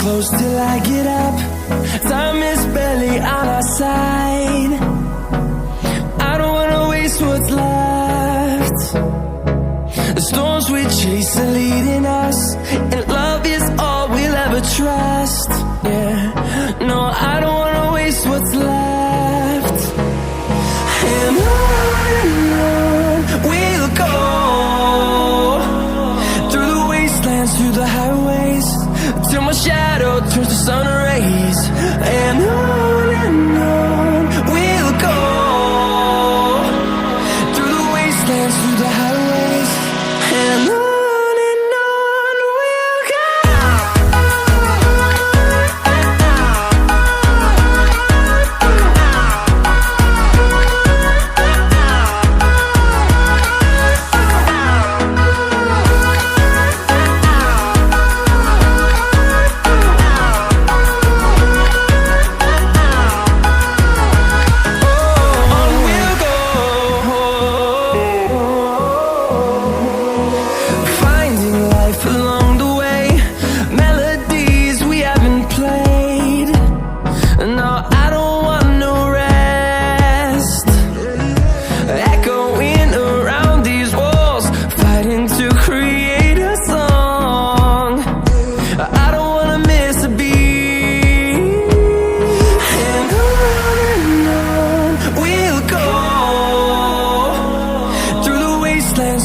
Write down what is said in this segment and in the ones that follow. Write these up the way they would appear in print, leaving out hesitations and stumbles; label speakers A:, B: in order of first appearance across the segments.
A: close till I get up. Time is barely on our side. I don't wanna waste what's left. The storms we chase are leading us, and love is all we'll ever trust. Yeah, no, I don't wanna waste what's left. And on we'll go, through the wastelands, through the highways, till my shadow turns to sun rays. And on we'll go, through the wastelands, through the highways, and on we'll go.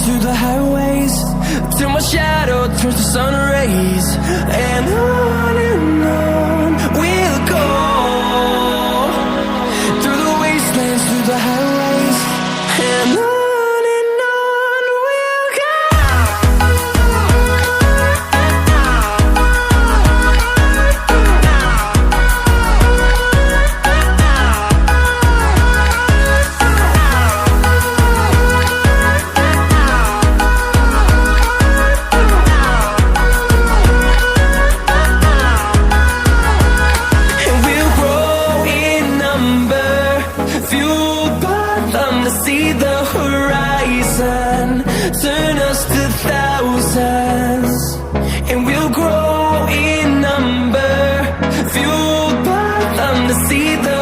A: Through the highways, till my shadow turns to sun rays. And on we'll go, through the wastelands, through the highways, and on we'll go. Fueled by them to see the horizon, turn us to thousands, and we'll grow in number. Fueled by them to see the